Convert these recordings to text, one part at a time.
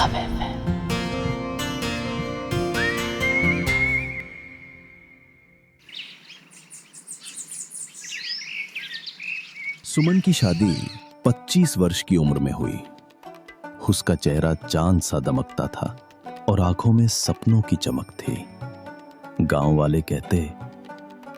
Love FM. सुमन की शादी 25 वर्ष की उम्र में हुई। उसका चेहरा चांद सा दमकता था और आंखों में सपनों की चमक थी। गांव वाले कहते,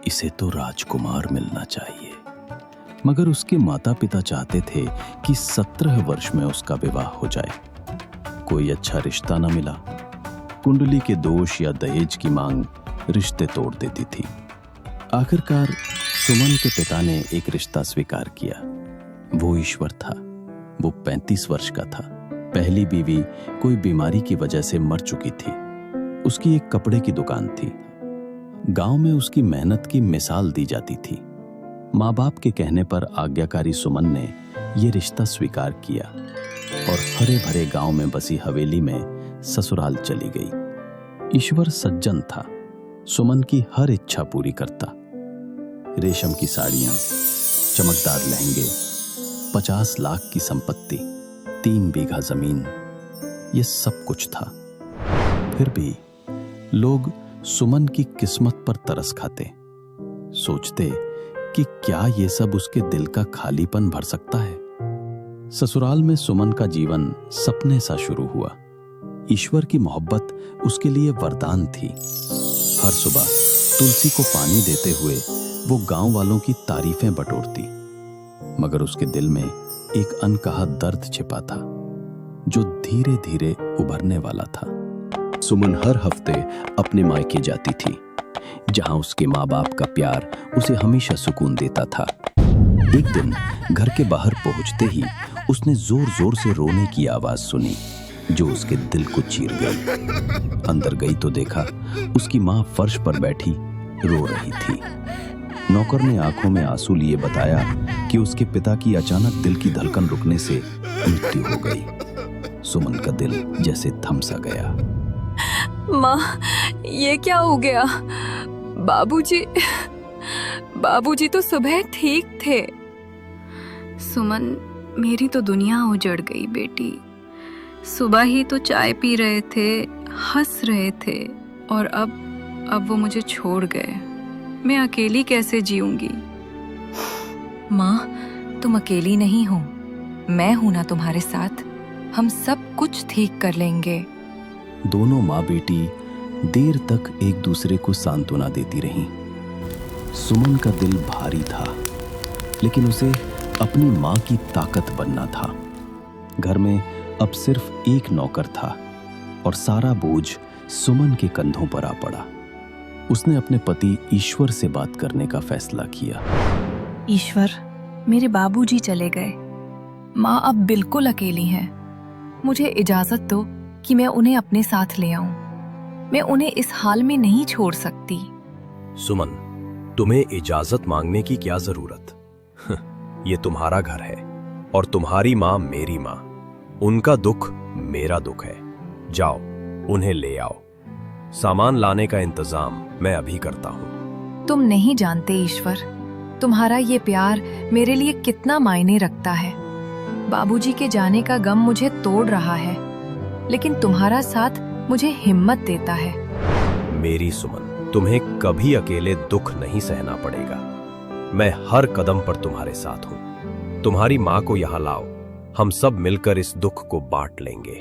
इसे तो राजकुमार मिलना चाहिए, मगर उसके माता पिता चाहते थे कि 17 वर्ष में उसका विवाह हो जाए। कोई अच्छा रिश्ता न मिला। कुंडली के दोष या दहेज की मांग रिश्ते तोड़ देती थी। आखिरकार सुमन के पिता ने एक रिश्ता स्वीकार किया। वो ईश्वर था। वो 35 वर्ष का था। पहली बीवी कोई बीमारी की वजह से मर चुकी थी। उसकी एक कपड़े की दुकान थी। गांव में उसकी मेहनत की मिसाल दी जाती थी। माँ बाप के कहने पर आज्ञाकारी सुमन ने यह रिश्ता स्वीकार किया और हरे भरे गांव में बसी हवेली में ससुराल चली गई। ईश्वर सज्जन था। सुमन की हर इच्छा पूरी करता। रेशम की साड़ियां, चमकदार लहंगे, 50 लाख की संपत्ति, 3 बीघा जमीन, ये सब कुछ था। फिर भी लोग सुमन की किस्मत पर तरस खाते। सोचते कि क्या ये सब उसके दिल का खालीपन भर सकता है। ससुराल में सुमन का जीवन सपने सा शुरू हुआ। ईश्वर की मोहब्बत उसके लिए वरदान थी। हर सुबह तुलसी को पानी देते हुए वो गांव वालों की तारीफें बटोरती, मगर उसके दिल में एक अनकहा दर्द छिपा था जो धीरे धीरे उभरने वाला था। सुमन हर हफ्ते अपने मायके जाती थी, जहां उसके माँ बाप का प्यार उसे हमेशा सुकून देता था। एक दिन घर के बाहर पहुंचते ही उसने जोर जोर से रोने की आवाज सुनी, जो उसके दिल को चीर गई। अंदर गई तो देखा उसकी माँ फर्श पर बैठी रो रही थी। नौकर ने आंखों में आंसू लिए बताया कि उसके पिता की अचानक दिल की धड़कन रुकने से मृत्यु हो गई। सुमन का दिल जैसे थम सा गया। माँ, ये क्या हो गया? बाबूजी तो सुबह ठीक थे। सुमन, मेरी तो दुनिया उजड़ गई बेटी। सुबह ही तो चाय पी रहे थे, हंस रहे थे, और अब वो मुझे छोड़ गए। मैं अकेली कैसे जीऊंगी? माँ, तुम अकेली नहीं हो। मैं हूं ना तुम्हारे साथ। हम सब कुछ ठीक कर लेंगे। दोनों माँ बेटी देर तक एक दूसरे को सांत्वना देती रहीं। सुमन का दिल भारी था, लेकिन उसे अपनी माँ की ताकत बनना था। घर में अब सिर्फ एक नौकर था और सारा बोझ सुमन के कंधों पर आ पड़ा। उसने अपने पति ईश्वर से बात करने का फैसला किया। ईश्वर, मेरे बाबूजी चले गए। माँ अब बिल्कुल अकेली हैं। मुझे इजाजत दो कि मैं उन्हें अपने साथ ले आऊं। मैं उन्हें इस हाल में नहीं छोड़ सकती। सुमन, तुम्हें इजाजत मांगने की क्या जरूरत? ये तुम्हारा घर है और तुम्हारी माँ मेरी माँ। उनका दुख मेरा दुख है। जाओ, उन्हें ले आओ। सामान लाने का इंतजाम मैं अभी करता हूँ। तुम नहीं जानते ईश्वर, तुम्हारा ये प्यार मेरे लिए कितना मायने रखता है। बाबूजी के जाने का गम मुझे तोड़ रहा है, लेकिन तुम्हारा साथ मुझे हिम्मत देता है। मेरी सुमन, तुम्हें कभी अकेले दुख नहीं सहना पड़ेगा। मैं हर कदम पर तुम्हारे साथ हूँ। तुम्हारी माँ को यहाँ लाओ। हम सब मिलकर इस दुख को बांट लेंगे।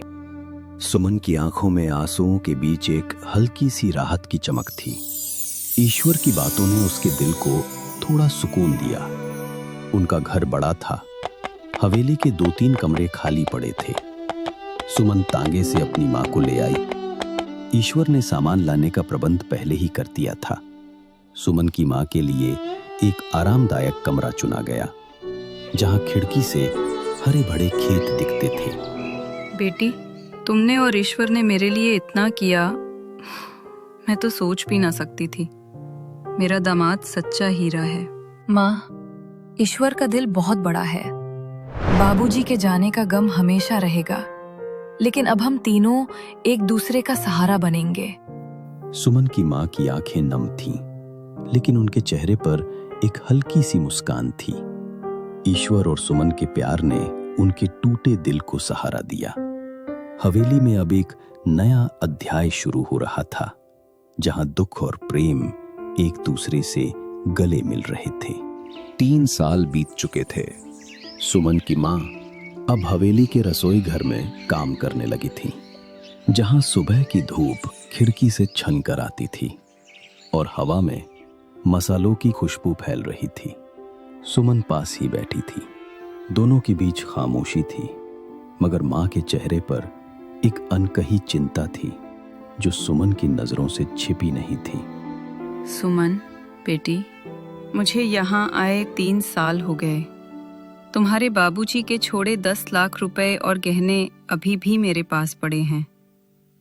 सुमन की आंखों में आंसुओं के बीच एक हल्की सी राहत की चमक थी। ईश्वर की बातों ने उसके दिल को थोड़ा सुकून दिया। उनका घर बड़ा था। हवेली के 2-3 कमरे खाली पड़े थे। सुमन तांगे से अपनी मां को ले आई। ईश्वर ने सामान लाने का प्रबंध पहले ही कर दिया था। सुमन की मां के लिए एक आरामदायक कमरा चुना गया, जहां खिड़की से हरे भरे खेत दिखते थे। बेटी, तुमने और ईश्वर ने मेरे लिए इतना किया, मैं तो सोच भी ना सकती थी। मेरा दामाद सच्चा हीरा है। माँ, ईश्वर का दिल बहुत बड़ा है। बाबूजी के जाने का गम हमेशा रहेगा, लेकिन अब हम तीनों एक दूसरे का सहारा बनेंगे। सुमन की मां की आंखें नम थीं, लेकिन उनके चेहरे पर एक हल्की सी मुस्कान थी। ईश्वर और सुमन के प्यार ने उनके टूटे दिल को सहारा दिया। हवेली में अब एक नया अध्याय शुरू हो रहा था, जहां दुख और प्रेम एक दूसरे से गले मिल रहे थे। 3 साल बीत चुके थे। सुमन की माँ अब हवेली के रसोई घर में काम करने लगी थी, जहां सुबह की धूप खिड़की से छन कर आती थी और हवा में मसालों की खुशबू फैल रही थी। सुमन पास ही बैठी थी। दोनों के बीच खामोशी थी, मगर माँ के चेहरे पर एक अनकही चिंता थी जो सुमन की नजरों से छिपी नहीं थी। सुमन बेटी, मुझे यहाँ आए 3 साल हो गए। तुम्हारे बाबूजी के छोड़े 10 लाख रुपए और गहने अभी भी मेरे पास पड़े हैं।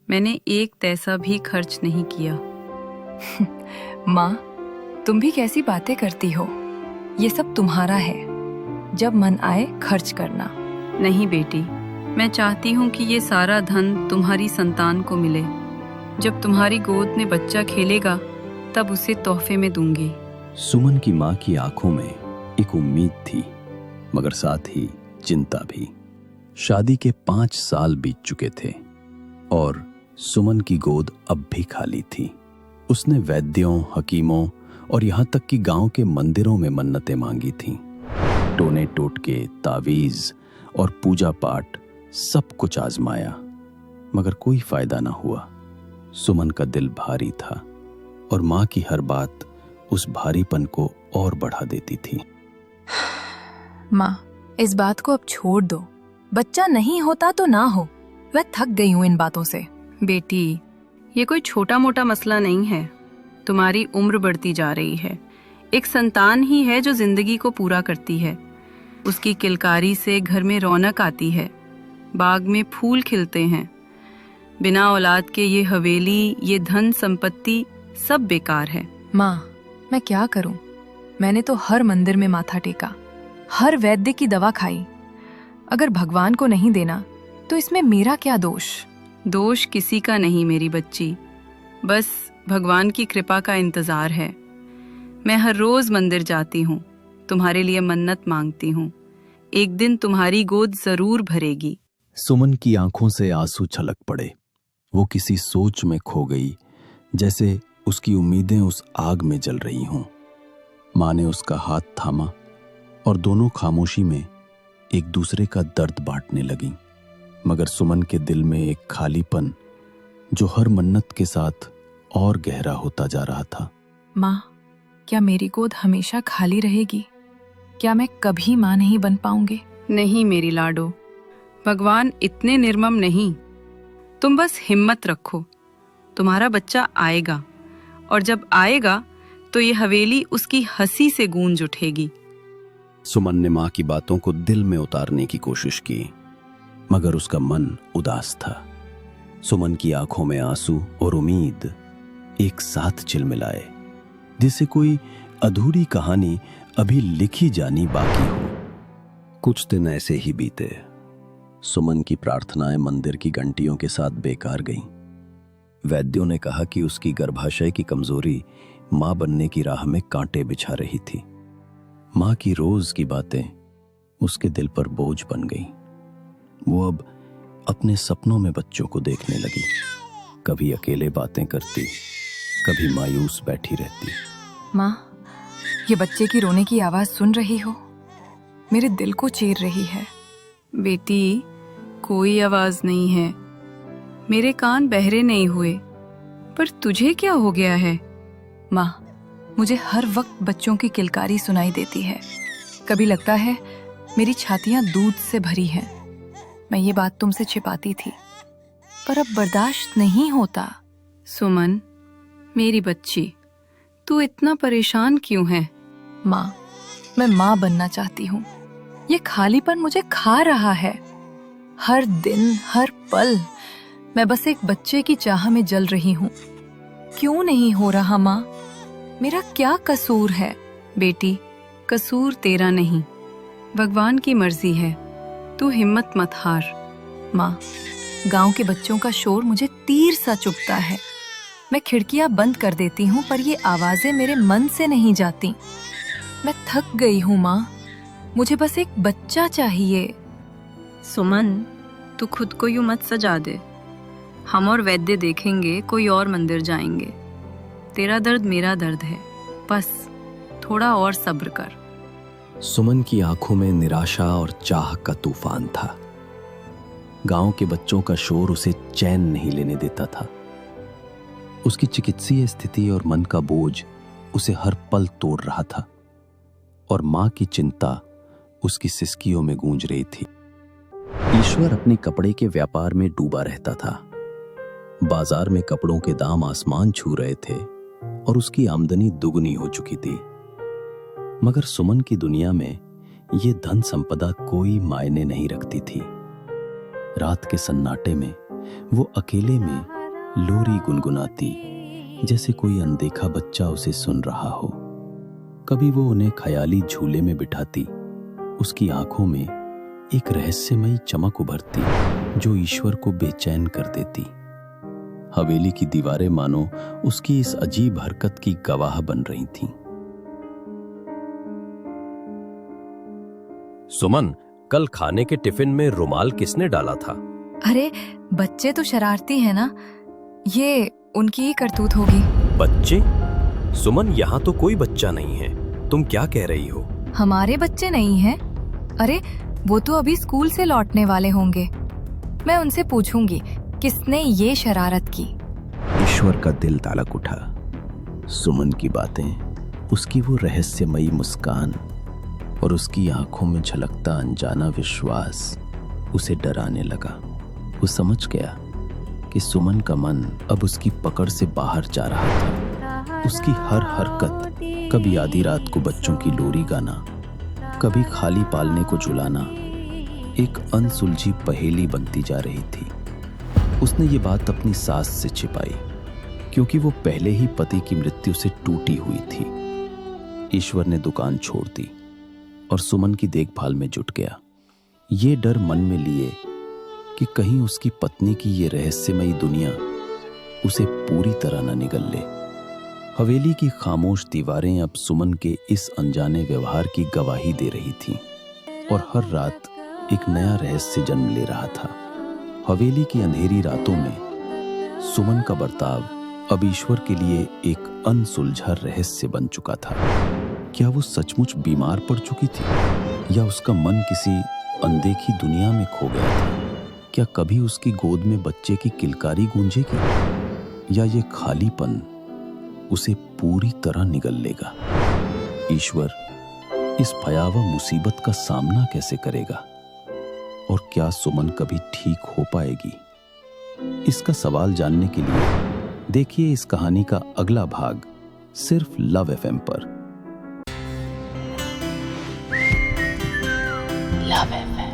मैंने एक पैसा भी खर्च नहीं किया। माँ, तुम भी कैसी बातें करती हो? ये सब तुम्हारा है, जब मन आए खर्च करना। नहीं बेटी, मैं चाहती हूँ कि ये सारा धन तुम्हारी संतान को मिले। जब तुम्हारी गोद में बच्चा खेलेगा तब उसे तोहफे में दूंगी। सुमन की माँ की आंखों में एक उम्मीद थी, मगर साथ ही चिंता भी। शादी के 5 साल बीत चुके थे और सुमन की गोद अब भी खाली थी। उसने वैद्यों, हकीमों और यहाँ तक कि गांव के मंदिरों में मन्नतें मांगी थीं। टोने टोटके, तावीज और पूजा पाठ सब कुछ आजमाया, मगर कोई फायदा ना हुआ। सुमन का दिल भारी था और माँ की हर बात उस भारीपन को और बढ़ा देती थी। माँ, इस बात को अब छोड़ दो। बच्चा नहीं होता तो ना हो, मैं थक गई हूँ इन बातों से। बेटी, ये कोई छोटा मोटा मसला नहीं है। तुम्हारी उम्र बढ़ती जा रही है। एक संतान ही है जो जिंदगी को पूरा करती है। उसकी किलकारी से घर में रौनक आती है, बाग में फूल खिलते हैं। बिना औलाद के ये हवेली, ये धन संपत्ति सब बेकार है। माँ, मैं क्या करूं? मैंने तो हर मंदिर में माथा टेका, हर वैद्य की दवा खाई। अगर भगवान को नहीं देना तो इसमें मेरा क्या दोष? दोष किसी का नहीं मेरी बच्ची, बस भगवान की कृपा का इंतजार है। मैं हर रोज मंदिर जाती हूँ, तुम्हारे लिए मन्नत मांगती हूँ। एक दिन तुम्हारी गोद जरूर भरेगी। सुमन की आंखों से आंसू छलक पड़े। वो किसी सोच में खो गई, जैसे उसकी उम्मीदें उस आग में जल रही हों। माँ ने उसका हाथ थामा और दोनों खामोशी में एक दूसरे का दर्द बांटने लगीं। मगर सुमन के दिल में एक खालीपन जो हर मन्नत के साथ और गहरा होता जा रहा था। माँ, क्या मेरी गोद हमेशा खाली रहेगी? क्या मैं कभी माँ नहीं बन पाऊंगी? नहीं मेरी लाडो, भगवान इतने निर्मम नहीं। तुम बस हिम्मत रखो, तुम्हारा बच्चा आएगा और जब आएगा तो ये हवेली उसकी हंसी से गूंज उठेगी। सुमन ने माँ की बातों को दिल में उतारने की कोशिश की, मगर उसका मन उदास था। सुमन की आंखों में आंसू और उम्मीद एक साथ चिलमिलाए, जैसे कोई अधूरी कहानी अभी लिखी जानी बाकी हो। कुछ दिन ऐसे ही बीते। सुमन की प्रार्थनाएं मंदिर की घंटियों के साथ बेकार गईं। वैद्यों ने कहा कि उसकी गर्भाशय की कमजोरी मां बनने की राह में कांटे बिछा रही थी। मां की रोज की बातें उसके दिल पर बोझ बन गईं। वो अब अपने सपनों में बच्चों को देखने लगी। कभी अकेले बातें करती, कभी मायूस बैठी रहती। माँ, ये बच्चे की रोने की आवाज सुन रही हो? मेरे दिल को चीर रही है। बेटी, कोई आवाज नहीं है। मेरे कान बहरे नहीं हुए, पर तुझे क्या हो गया है? माँ, मुझे हर वक्त बच्चों की किलकारी सुनाई देती है। कभी लगता है मेरी छातियां दूध से भरी हैं। मैं ये बात तुमसे छिपाती थी, पर अब बर्दाश्त नहीं होता। सुमन, मेरी बच्ची, तू इतना परेशान क्यों है? माँ, मैं माँ बनना चाहती हूँ। ये खालीपन मुझे खा रहा है। हर दिन, हर पल मैं बस एक बच्चे की चाह में जल रही हूँ। क्यों नहीं हो रहा माँ? मेरा क्या कसूर है? बेटी, कसूर तेरा नहीं, भगवान की मर्जी है। तू हिम्मत मत हार। माँ, गांव के बच्चों का शोर मुझे तीर सा चुभता है। मैं खिड़कियां बंद कर देती हूँ, पर ये आवाजें मेरे मन से नहीं जाती। मैं थक गई हूँ माँ, मुझे बस एक बच्चा चाहिए। सुमन, तू खुद को यूं मत सजा दे। हम और वैद्य देखेंगे, कोई और मंदिर जाएंगे। तेरा दर्द मेरा दर्द है, बस थोड़ा और सब्र कर। सुमन की आंखों में निराशा और चाह का तूफान था। गांव के बच्चों का शोर उसे चैन नहीं लेने देता था। उसकी चिकित्सीय स्थिति और मन का बोझ उसे हर पल तोड़ रहा था, और मां की चिंता उसकी सिसकियों में गूंज रही थी। ईश्वर अपने कपड़े के व्यापार में डूबा रहता था। बाजार में कपड़ों के दाम आसमान छू रहे थे और उसकी आमदनी दुगनी हो चुकी थी। मगर सुमन की दुनिया में ये धन संपदा कोई मायने नहीं रखती थी। रात के सन्नाटे में वो अकेले में लोरी गुनगुनाती, जैसे कोई अनदेखा बच्चा उसे सुन रहा हो। कभी वो उन्हें ख्याली झूले में बिठाती। उसकी आंखों में एक रहस्यमयी चमक उभरती जो ईश्वर को बेचैन कर देती। हवेली की दीवारें मानो उसकी इस अजीब हरकत की गवाह बन रही थीं। सुमन, कल खाने के टिफिन में रुमाल किसने डाला था? अरे बच्चे तो शरारती है ना, ये उनकी ही करतूत होगी। बच्चे? सुमन, यहाँ तो कोई बच्चा नहीं है। तुम क्या कह रही हो? हमारे बच्चे नहीं हैं? अरे वो तो अभी स्कूल से लौटने वाले होंगे। मैं उनसे पूछूंगी किसने ये शरारत की। ईश्वर का दिल तालक उठा। सुमन की बातें, उसकी वो रहस्यमयी मुस्कान और उसकी आंखों में झलकता अनजाना विश्वास उसे डराने लगा। वो समझ गया कि सुमन का मन अब उसकी पकड़ से बाहर जा रहा था। उसकी हर हरकत, कभी आधी रात को बच्चों की लोरी गाना, कभी खाली पालने को झुलाना, एक अनसुलझी पहेली बनती जा रही थी। उसने ये बात अपनी सास से छिपाई, क्योंकि वो पहले ही पति की मृत्यु से टूटी हुई थी। ईश्वर ने दुकान छोड़ दी और सुमन की देखभाल में जुट गया, ये डर मन में लिए कि कहीं उसकी पत्नी की ये रहस्यमयी दुनिया उसे पूरी तरह न निगल ले। हवेली की खामोश दीवारें अब सुमन के इस अनजाने व्यवहार की गवाही दे रही थीं, और हर रात एक नया रहस्य जन्म ले रहा था। हवेली की अंधेरी रातों में सुमन का बर्ताव अब ईश्वर के लिए एक अनसुलझा रहस्य बन चुका था। क्या वो सचमुच बीमार पड़ चुकी थी, या उसका मन किसी अनदेखी दुनिया में खो गया था? क्या कभी उसकी गोद में बच्चे की किलकारी गूंजेगी, या ये खालीपन उसे पूरी तरह निगल लेगा? ईश्वर इस भयावह मुसीबत का सामना कैसे करेगा, और क्या सुमन कभी ठीक हो पाएगी? इसका सवाल जानने के लिए देखिए इस कहानी का अगला भाग सिर्फ लव FM पर। Love FM।